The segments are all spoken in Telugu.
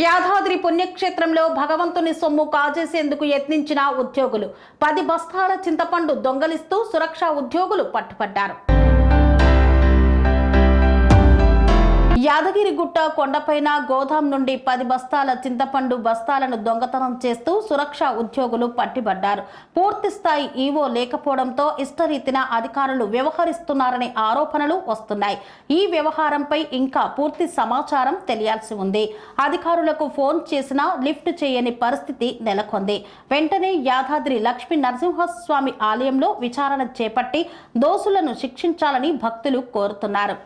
యాదాద్రి పుణ్యక్షేత్రంలో భగవంతుని సొమ్ము కాజేసేందుకు యత్నించిన ఉద్యోగులు 10 బస్తాల చింతపండు దొంగలిస్తూ సురక్షా ఉద్యోగులు పట్టుపడ్డారు. యాదగిరిగుట్ట కొండపైన గోదాం నుండి 10 బస్తాల చింతపండు బస్తాలను దొంగతనం చేస్తూ సురక్షా ఉద్యోగులు పట్టిబడ్డారు. పూర్తి స్థాయి ఈవో లేకపోవడంతో ఇష్టరీతిన అధికారులు వ్యవహరిస్తున్నారనే ఆరోపణలు వస్తున్నాయి. ఈ వ్యవహారంపై ఇంకా పూర్తి సమాచారం తెలియాల్సి ఉంది. అధికారులకు ఫోన్ చేసినా లిఫ్ట్ చేయని పరిస్థితి నెలకొంది. వెంటనే యాదాద్రి లక్ష్మీ నరసింహస్వామి ఆలయంలో విచారణ చేపట్టి దోషులను శిక్షించాలని భక్తులు కోరుతున్నారు.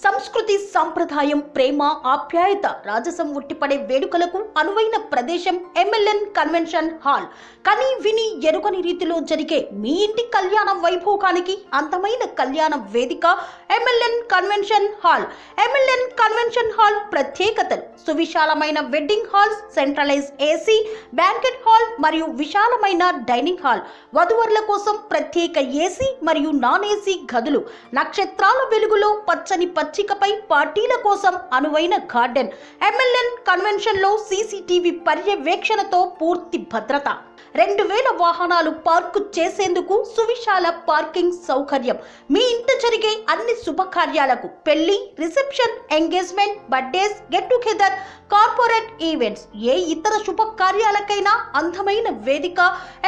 సంస్కృతి, సంప్రదాయం, ప్రేమ, ఆప్యాయత, రాజసం ఉట్టిపడే వేడుకలకు అనువైన ప్రదేశం MLN కన్వెన్షన్ హాల్. కని విని ఎరుగని రీతిలో జరిగే మీ ఇంటి కళ్యాణ వైభోగానికి అందమైన కళ్యాణ వేదిక MLN convention hall. MLN convention hall ప్రత్యేకతలు: సువిశాలమైన wedding halls, centralize AC, banquet hall మరియు విశాలమైన డైనింగ్ హాల్. వధువరుల కోసం ప్రత్యేక AC మరియు నాన్ AC గదులు. నక్షత్రాల వెలుగులో పచ్చని పచ్చికపై పార్టీల కోసం అనువైన గార్డెన్. MLN కన్వెన్షన్ లో CCTV పర్యవేక్షణతో పూర్తి భద్రత. 2000 వాహనాలు పార్కు చేసేందుకు సువిశాల పార్కింగ్ సౌకర్యం. మీ ఇంట జరిగే అన్ని శుభకార్యాలకు, పెళ్లి, reception, engagement, birthdays, get together, corporate events, ఏ ఇతర శుభకార్యాలకైనా అందమైన వేదిక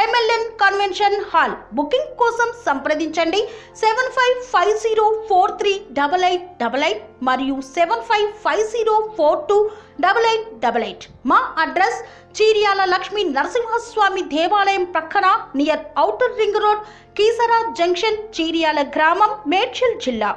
MLN కన్వెన్షన్ హాల్. బుకింగ్ కోసం సంప్రదించండి 7550438888 మరియు 7550428888. మా అడ్రస్ చీర్యాల లక్ష్మీ నరసింహస్వామి దేవాలయం ప్రక్కన, near outer ring road, Keesara junction, Cheeryal గ్రామం, మేడ్చల్ జిల్లా.